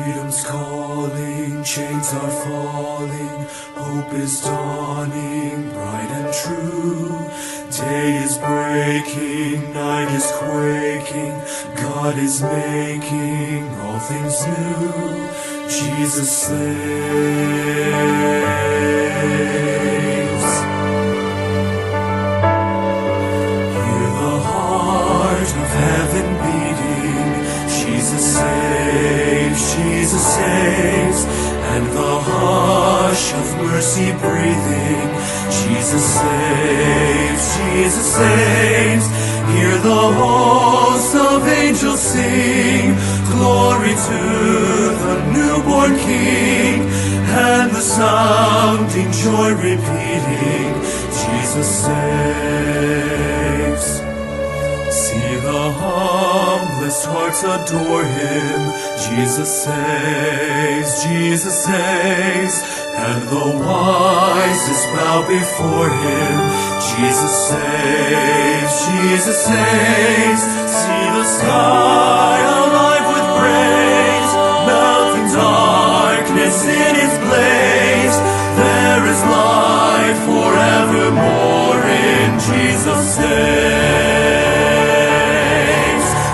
Freedom's calling, chains are falling, hope is dawning, bright and true. Day is breaking, night is quaking, God is making all things new. Jesus saves. Hear the heart of heaven beating, Jesus saves, and the hush of mercy breathing, Jesus saves, hear the hosts of angels sing, glory to the newborn King, and the sounding joy repeating, Jesus saves. See the humblest hearts adore Him, Jesus saves, and the wisest bow before Him, Jesus saves, see the sky alive with praise, melting darkness in His blaze, there is light forevermore in Jesus saves.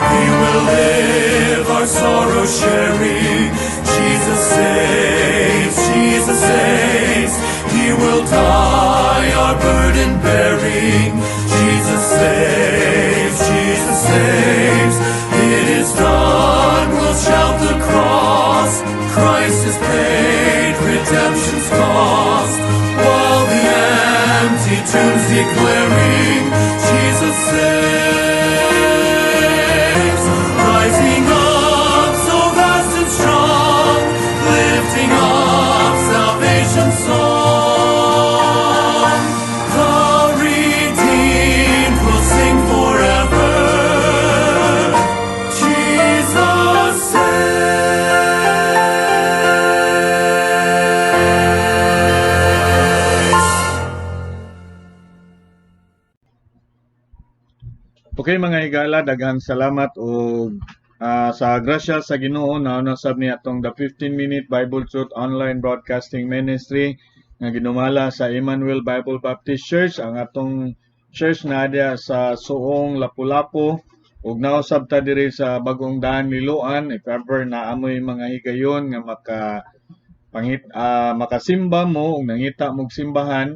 We will live our sorrow sharing, Jesus saves, He will die our burden bearing, Jesus saves, it is done, we'll shout the cross, Christ has paid redemption's cost, while the empty tombs declaring, Jesus saves, rising up so vast and strong, lifting up salvation's song, the redeemed will sing forever, Jesus saves. Okay mga higala, daghang salamat o sa grasya sa Ginoo na nasab ni atong the 15-minute Bible Truth Online Broadcasting Ministry nga ginumala sa Emmanuel Bible Baptist Church, ang atong church na dia sa Suong, Lapu-Lapu, ug nausab ta diri sa Bagong Daan, Liloan. If ever na amoy mga higayon nga makasimba mo ug nangita mog simbahan,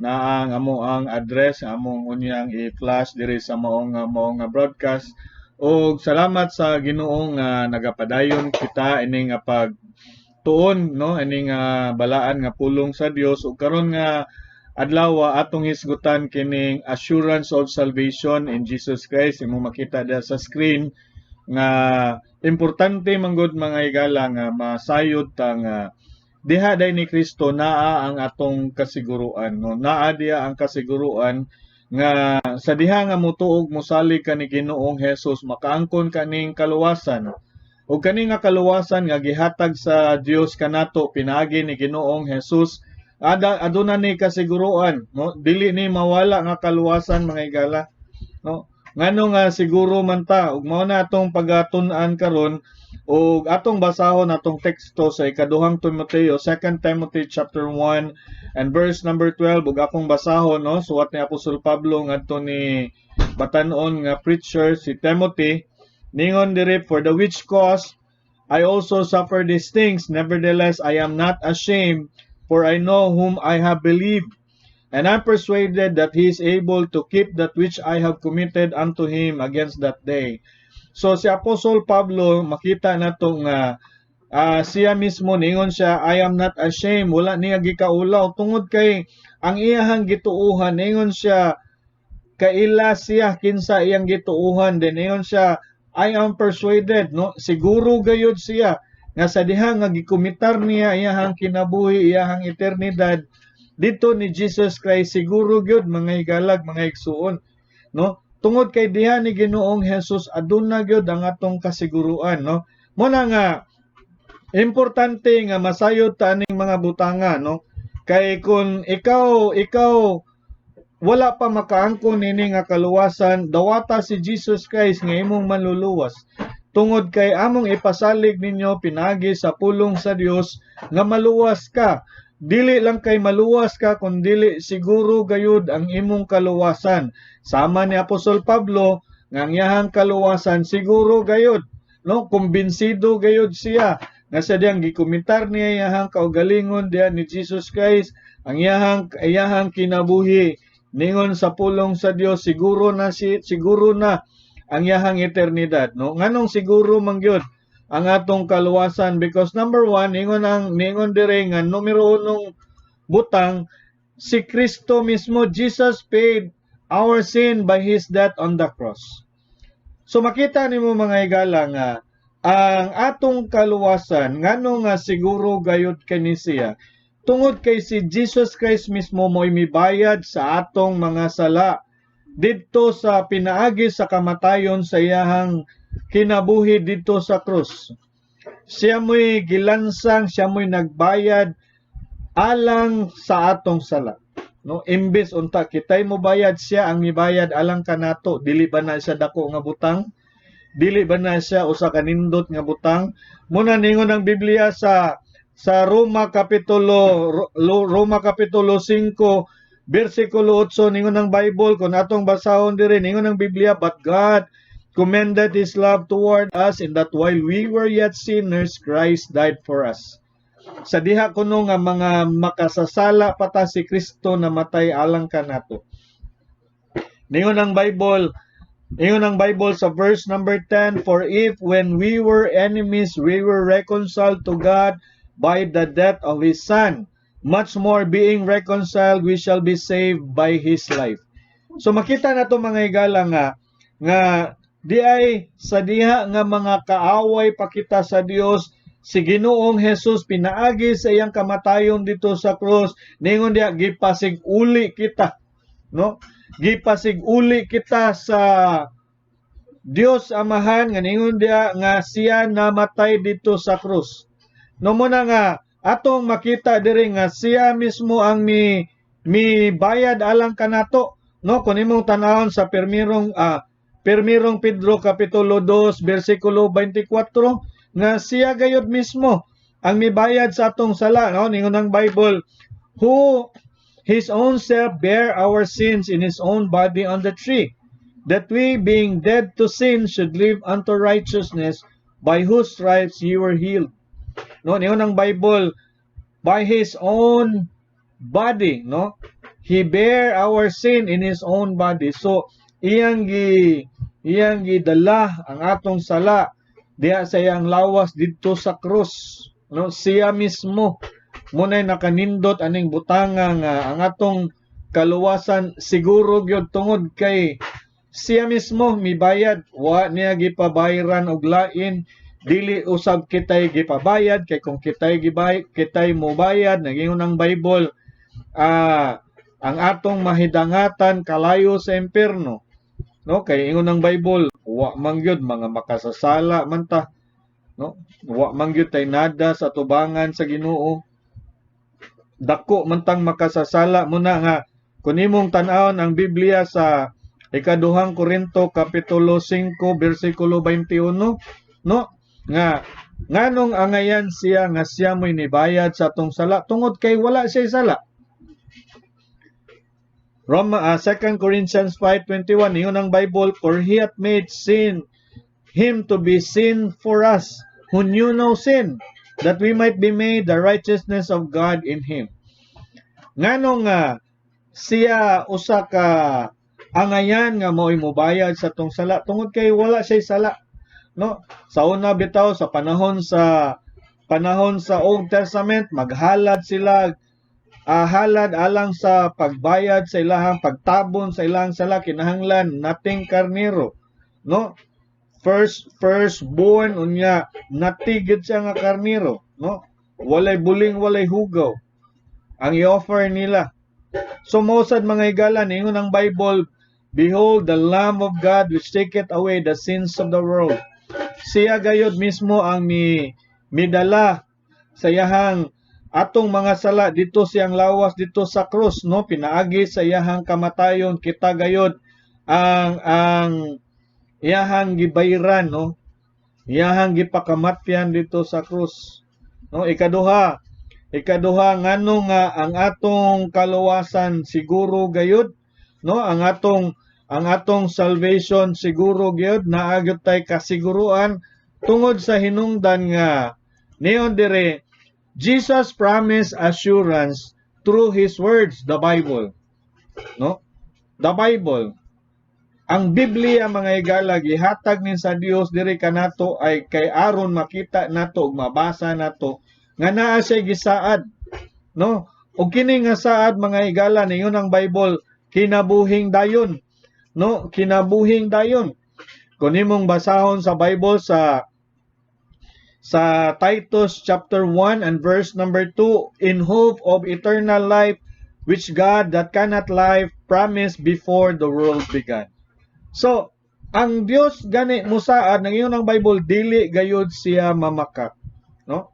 na ang among address among unyang i-flash diri sa maong broadcast. Og salamat sa Ginoo nga nagapadayon kita ini nga pagtuon, no, ini nga balaan nga pulong sa Dios, ug karon nga adlaw atong hisgutan kining assurance of salvation in Jesus Christ. Imo makita diha sa screen nga importante manggod mga higala nga masayod ta nga diha day ni Kristo naa ang atong kasiguruan, no? Naa diha ang kasiguruan nga sa diha nga motuog mosalig ka ni Ginoong Hesus, makaangkon kaning kaluwasan. Ug kani nga kaluwasan nga gihatag sa Dios kanato pinaagi ni Ginoong Hesus, aduna ni kasiguruan, no? Dili ni mawala nga kaluwasan mga higala, no? Ngano nga siguro man ta, ug mao na atong pagatun-an karon, ug atong basahon atong teksto sa ikaduhang Timoteo, 2 Timothy chapter 1 and verse number 12, ug akong basahon, no, suwat ni Apostol Pablo ngadto ni batan-on nga preacher si Timothy, ningon diri, for the which cause I also suffer these things, nevertheless I am not ashamed, for I know whom I have believed, and I am persuaded that He is able to keep that which I have committed unto Him against that day. So si Apostol Pablo, makita nato nga siya mismo ningon siya, I am not ashamed, wala niya gikaulaw tungod kay ang iyahang gituuhan, ningon siya kaila siya kinsa iyang gituuhan, din ningon siya I am persuaded, no, siguro gayud siya nga sa diha nga gikumitar niya iyahang kinabuhi, iyahang eternidad dito ni Jesus Christ, siguro gyud mga higalag, mga igsuon, no, tungod kay diha ni Ginoong Hesus aduna gyud ang atong kasiguruan, no. Muna nga importante nga masayod ta aning mga butanga, no, kay kun ikaw wala pa makaangkon nini nga kaluwasan, dawata si Jesus Christ nga imong manluluwas. tungod kay among ipasalig ninyo pinagi sa pulong sa Dios nga maluwas ka. Dili lang kay maluwas ka kundi siguro gayud ang imong kaluwasan. Sama ni Apostol Pablo nga ang iyahang kaluwasan siguro gayud, no, kumbinsido gayud siya nga sa diyang gikomentar niya iyahang kaugalingon diha ni Jesus Christ, ang iyahang kinabuhi ningon sa pulong sa Dios siguro na ang iyahang eternidad, no. Nganong siguro man gyud ang atong kaluwasan? Because number one, ningon dire nga numero unong butang, si Kristo mismo, Jesus paid our sin by His death on the cross. So makita nimo mga higala nga ang atong kaluwasan ngano nga siguro gayud kani siya tungod kay si Jesus Christ mismo mo'y mibayad sa atong mga sala didto sa pinaagi sa kamatayon sa iyahang kinabuhi didto sa krus. Siya mo'y gilansang, siya mo'y nagbayad alang sa atong sala. No, imbes unta kitay mo bayad, siya ang mibayad alang kanato. Dili ba na siya dako nga butang? Dili ba na siya usa ka nindot nga butang? Muna ningon ang Biblia sa Roma kapitulo 5 versikulo 8, ningon ang Bible kung atong basahon diri, ningon ang Biblia, but God commended His love toward us in that while we were yet sinners, Christ died for us. Sa diha kuno nga mga makasasala pata si Kristo namatay alang kanato. Ningon ang Bible sa verse number 10, for if when we were enemies we were reconciled to God by the death of His Son, much more being reconciled we shall be saved by His life. So makita na to mga higala nga di ay sa diha nga mga kaaway pa kita sa Dios, si Ginoong Hesus pinaagi sa iyang kamatayon dito sa krus, ningon diha gipasig-uli kita, no? Gipasig-uli kita sa Dios Amahan nga ningon diha nga siya namatay dito sa krus. No muna nga atong makita diri nga siya mismo ang bayad alang kanato, no? Kun imong tan-awon sa Pirmirong Pedro kapitulo 2 bersikulo 24 nga siya gayud mismo ang mibayad sa atong sala, no? Ningon ang Bible, who His own self bare our sins in His own body on the tree, that we being dead to sin should live unto righteousness, by whose stripes ye were healed. No, ningon ang Bible, by His own body, no? He bare our sin in His own body. So iyang gidala ang atong sala diha sa iyang lawas didto sa krus, no? Siya mismo munay nakanindot aning butanga nga ang atong kaluwasan siguro gyud tungod kay siya mismo mibayad, wa niya gipabayaran og lain, dili usab kitay gipabayad, kay kung kitay mobayad, nagingon ang Bible, ang atong mahidangatan kalayo sa impierno, no? Kay ingon ang Bible, wa man gyud mga makasasala man ta, no? Wa man gyud tay nada sa tubangan sa Ginoo. Dako man tang makasasala muna nga kun imong tan-awon ang Biblia sa ikaduhang Korinto kapitulo 5 bersikulo 21, no? Nga nganong angayan siya nga siya mo'y nibayad sa atong sala tungod kay wala siya sala. 2 Corinthians 5:21, ingon ang Bible, for He hath made sin Him to be sin for us who knew no sin, that we might be made the righteousness of God in Him. Nganong siya usa ka angayan nga mo'y mobayad sa atong sala tungod kay wala siya sala, no? Sa una bitaw sa panahon sa Old Testament, maghalad sila, halad alang sa pagbayad sa ilahang pagtabon sa ilahang sala, kinahanglan nating karnero, no? Firstborn unya natigid siya nga karnero, no? Walay buling, walay hugaw ang i-offer nila. So mosad mga higala, ningon ang Bible, behold the Lamb of God which taketh away the sins of the world. Siya gayud mismo ang midala sa iyahang atong mga sala dito siyang lawas dito sa krus, no? Pinaagi sa iyahang kamatayon kita gayud ang iyahang gibayran, no? Iyahang gipakamatyan dito sa krus. No, ikaduha ngano nga ang atong kaluwasan siguro gayud, no? Ang atong salvation siguro gyud, naa gyud tay kasiguruan tungod sa hinungdan nga niyon dire Jesus promised assurance through his words, the Bible, no? The Bible. Ang Biblia mga higala gihatag ni sa Dios diri kanato ay kay aron makita nato ug mabasa nato nga naa siya gisaad, no? Ug kini nga saad mga higala ningon ang Bible kinabuhing dayon, no? Kinabuhing dayon. Kung imong basahon sa Bible sa Titus chapter 1 and verse number 2, in hope of eternal life which God that cannot lie promised before the world began. So, ang Dios gani musaad ng iyon ang Bible dili gayud siya mamakak, no?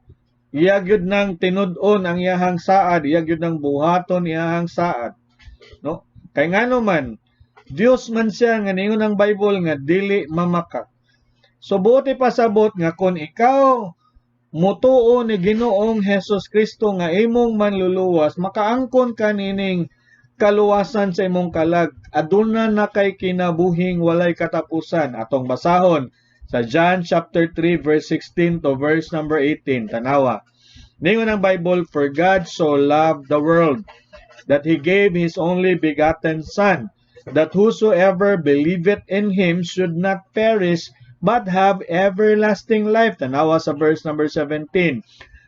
Iya gyud nang tinud-on ang iyahang saad, iya gyud nang buhaton iyahang saad, no? Kay ngano man Dios man siya nga ningon ang Bible nga dili mamakak. So buti pasabot nga kung ikaw mutuo ni Ginoong Hesus Kristo nga imong manluluwas, makaangkon ka nining kaluwasan sa imong kalag. Aduna na kay kinabuhing walay katapusan. Atong basahon sa John chapter 3 verse 16 to verse number 18. Tanawa. Ningon ang Bible, for God so loved the world that He gave His only begotten Son, that whosoever believeth in Him should not perish, but have everlasting life. Tanawa sa verse number 17.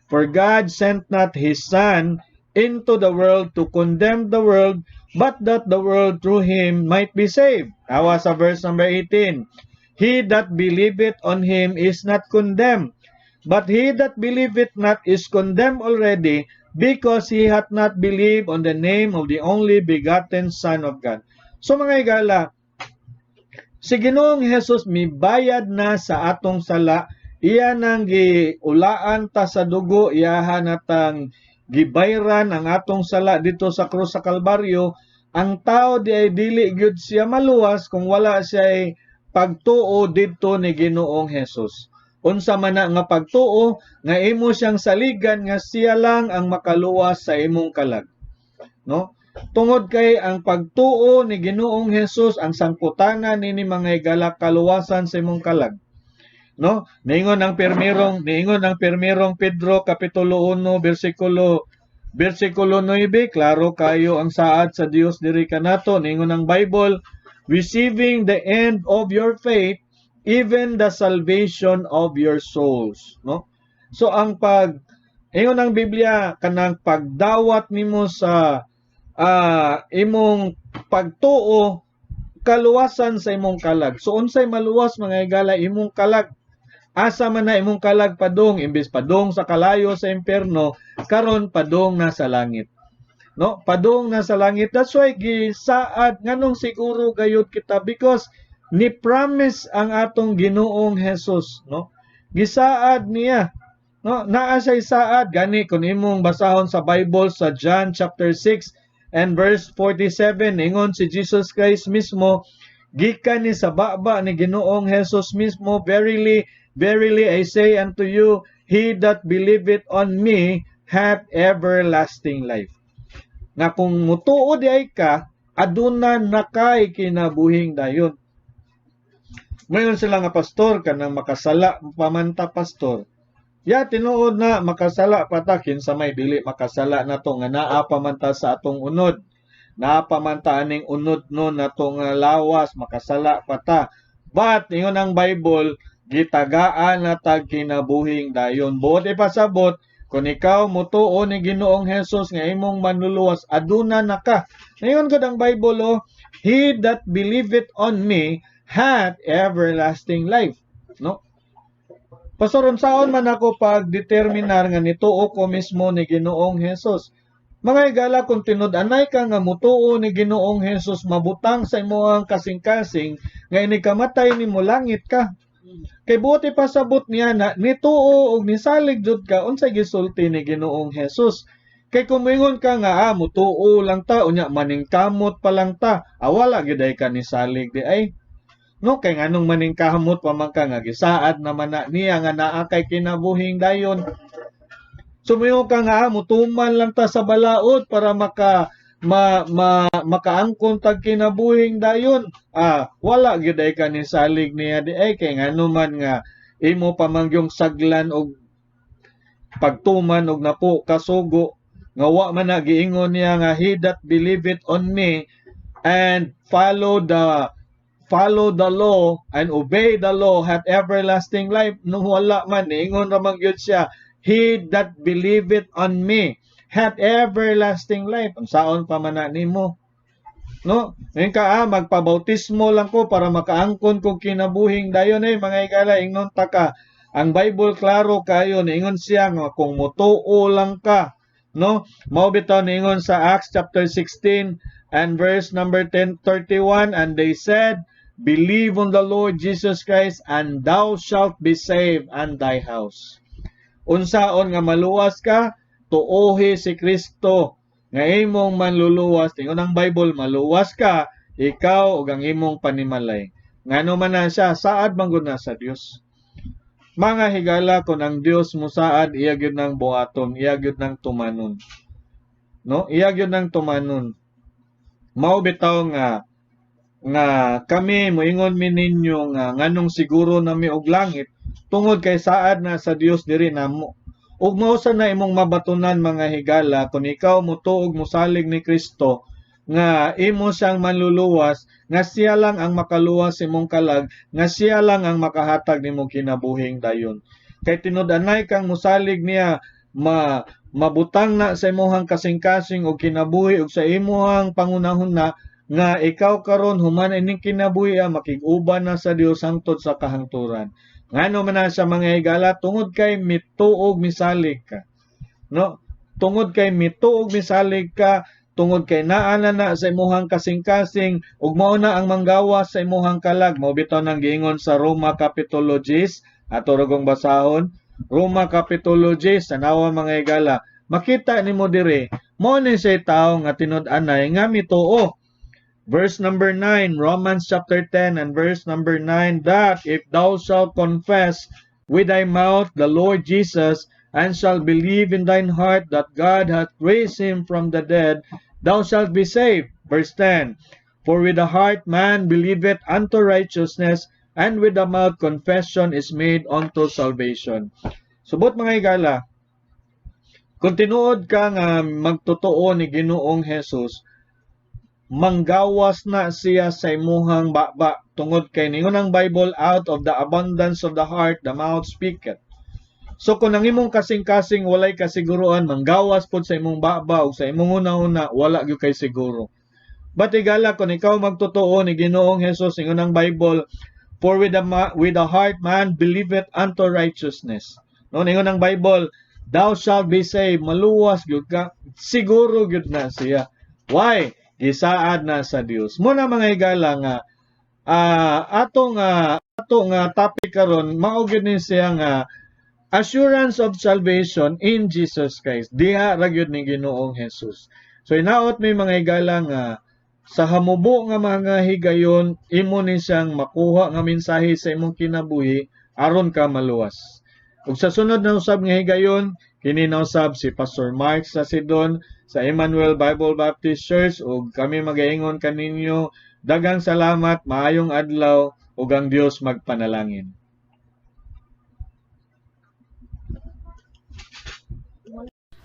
For God sent not His Son into the world to condemn the world, but that the world through Him might be saved. Tanawa sa verse number 18. He that believeth on Him is not condemned, but he that believeth not is condemned already, because he hath not believed on the name of the only begotten Son of God. So mga higala, si Ginoong Hesus mibayad na sa atong sala, iya nang giulaan ta sa dugo, iyahan natang gibayran ang atong sala dito sa krus sa Kalbaryo. Ang tao di ay dili gyud siya maluwas kung wala siya ay pagtuo didto ni Ginoong Hesus. Unsa man na nga pagtuo nga imo siyang saligan nga siya lang ang makaluwas sa imong kalag, no? Tungod kay ang pagtuo ni Ginoong Hesus ang sangputana nini mga higala kaluwasan sa imong kalag, no? Ningon ang pirmirong Pedro kapitulo 1 versikulo 9, klaro kayo ang saad sa Dios diri kanato. Ningon ang Bible, receiving the end of your faith, even the salvation of your souls, no? So ang ingon ang Biblia kanang pagdawat nimo sa imong pagtuo, kaluwasan sa imong kalag. So unsay maluwas mga higala imong kalag? Asa man na imong kalag padung, imbes padung sa kalayo sa impierno, karon padung na sa langit, no? Padung na sa langit. That's why gisaad nganong siguro gayud kita, because ni promise ang atong Ginoong Hesus, no? Gisaad niya, no? Naa siya isaad gani kun imong basahon sa Bible sa John chapter 6 and verse 47, ingon si Jesus Christ mismo, gikan ni sa baba ni Ginoong Hesus mismo, verily, verily I say unto you, he that believeth on me hath everlasting life. Nga kung mutuo di ay ka, aduna na kay kinabuhing dayon. Ngayon sila nga pastor kanang makasala pamanta pastor. Ya tinuod na makasala patakin sa may dili makasala nato nga naa pamanta sa atong unod. Naa pamanta aning unod no nato nga lawas makasala pata. But ingon ang Bible, gitagaan na tag kinabuhing dayon. Buot ipasabot kung ikaw mutuo ni Ginoong Hesus nga imong manluluwas, aduna na ka. Ngayon gud ang Bible, oh, he that believeth on me hath everlasting life, no? Pastor, unsaon man ako pagdeterminar nga nituo ko mismo ni Ginoong Hesus? Mga higala, kung tinud-anay ka nga mutuo ni Ginoong Hesus, mabutang sa imong kasing-kasing nga inikamatay nimo langit ka. Kay buti pasabot niya na nituo og nisalig jud ka unsay gisulti ni Ginoong Hesus. Kay kumingon ka nga mutuo lang ta unya maningkamot pa lang ta, wala gid ay ka nisalig di ay. No, kay nganong maning kahamot pa man ka nga gisaad naman na niya nga naa kay kinabuhing dayon. Sumayo ka nga mutuman lang ta sa balaod para makaangkon tag kinabuhing dayon. Wala gyud ay ka ni salig niya di ay kay ngano man nga imo pamangyong saglan og pagtuman og napo kasugo nga wa man na giingon niya nga he that believeth on me and follow the law and obey the law hath everlasting life. Nung wala man, ingon ramang yun siya, he that believeth on me hath everlasting life. Ang saon pa man na nimo. No? Ngayon ka, magpabautismo lang ko para makaangkon kong kinabuhing dayon mga igala, ingon taka. Ang Bible klaro kayo, ingon siya nga kung mutuo lang ka. No? Mao bitaw ingon sa Acts chapter 16 and verse number 10:31, and they said, believe on the Lord Jesus Christ, and thou shalt be saved and thy house. Unsaon nga maluwas ka, tuohi si Kristo nga imong manluluwas. Tingon ang Bible, maluwas ka, ikaw ug ang imong panimalay. Ngano man na siya, saad man gud na sa Dios. Mga higala, kung ang Dios mo saad, iya gyud nang buhaton, iya gyud nang tumanon. No? Iya gyud nang tumanon. Mao bitaw nga kami moingon mi ninyo nga nganong siguro nami og langit tungod kay saad na sa Dios diri namo. Ug mao sa na imong mabatunan mga higala kung ikaw motuog mosalig ni Kristo nga imo siyang manluluwas, nga siya lang ang makaluwas imong kalag, nga siya lang ang makahatag nimong kinabuhing dayon. Kay tinud-anay kang mosalig niya mabutang na sa imong kasing-kasing og kinabuhi ug sa imong pangunahon na nga ikaw karon human ining kinabuhi makig-uban na sa Dios hangtod sa kahangturan. Ngano man na sa mga higala tungod kay mituog misalig ka. No? Tungod kay mituog misalig ka, tungod kay naa na sa imong kasing-kasing ug mao na ang manggawas sa imong kalag. Mao bitaw nang giingon sa Roma Kapitulo 10 ato ragong basahon. Roma Kapitulo 10 tanawa mga higala. Makita nimo diri, mao ni say tawo nga tinud-anay nga mituo. Verse number 9, Romans chapter 10 and verse number 9, that if thou shalt confess with thy mouth the Lord Jesus, and shalt believe in thine heart that God hath raised him from the dead, thou shalt be saved. Verse 10, for with the heart man believeth unto righteousness, and with the mouth confession is made unto salvation. Subot mga higala, kung tinuod ka nga magtotoo ni Ginoong Hesus, manggawas na siya sa imuhang baba tungod kay ningon ang Bible, out of the abundance of the heart the mouth speaketh. So kung ang imong kasing-kasing walay kasiguruan, manggawas pod sa imong baba ug sa imong una-una wala gyud kay siguro. But igala kung ikaw magtotoo ni Ginoong Hesus, ingon ang Bible, for with the heart man believeth unto righteousness. No, ningon ang Bible, thou shalt be saved, maluwas gyud ka, siguro gyud na siya. Why? Gisaad na sa Dios. Muna mga higala nga atong topic karon mao gyud ni siya nga assurance of salvation in Jesus Christ. Diha ra gyud ni Ginoong Hesus. So inaot mi mga higala nga sa hamubo nga mga higayon imo ni siyang makuha nga mensahe sa imong kinabuhi aron ka maluwas. Ug sa sunod na usab nga higayon kini na usab si Pastor Mark sa Sidon sa Emmanuel Bible Baptist Church ug kami magaingon kaninyo daghang salamat, maayong adlaw ug ang Dios magpanalangin.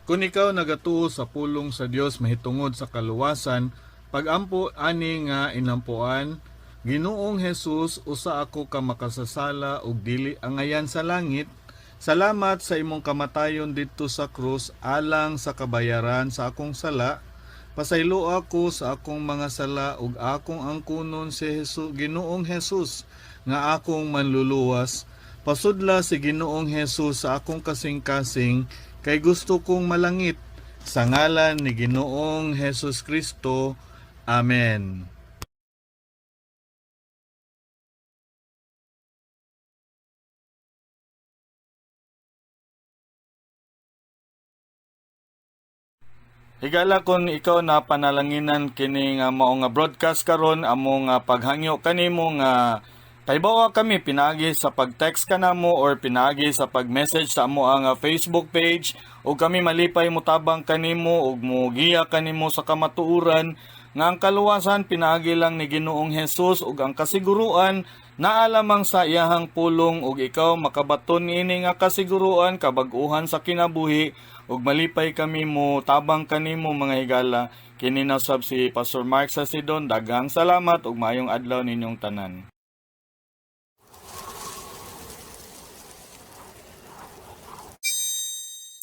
Kung ikaw nagatuo sa pulong sa Dios mahitungod sa kaluwasan, pag-ampo ani nga inampuan, Ginoong Hesus, usa ako ka makasasala ug dili angayan sa langit. Salamat sa imong kamatayon didto sa krus alang sa kabayaran sa akong sala. Pasaylo ako sa akong mga sala ug akong angkunon si Ginoong Hesus nga akong manluluwas. Pasudla si Ginoong Hesus sa akong kasing-kasing kay gusto kong malangit. Sa ngalan ni Ginoong Hesus Kristo. Amen. Higala kung ikaw na panalanginan kini nga mao nga broadcast karon among paghangyo kanimo nga Kaybawa kami pinagi sa pag-text ka namo or pinagi sa pag-message sa amo ang Facebook page o kami malipay mo tabang kanimo ug mugiya kanimo sa kamatuoran nga ang kaluwasan pinagi lang ni Ginoong Hesus ug ang kasiguruan naa lamang sa iyahang pulong ug ikaw makabaton niini nga kasiguruan kabag-uhan sa kinabuhi ug malipay kami mo tabang kanimo mga higala. Kini na sab si Pastor Mark sa Sidon. Daghang salamat ug maayong adlaw ninyong tanan.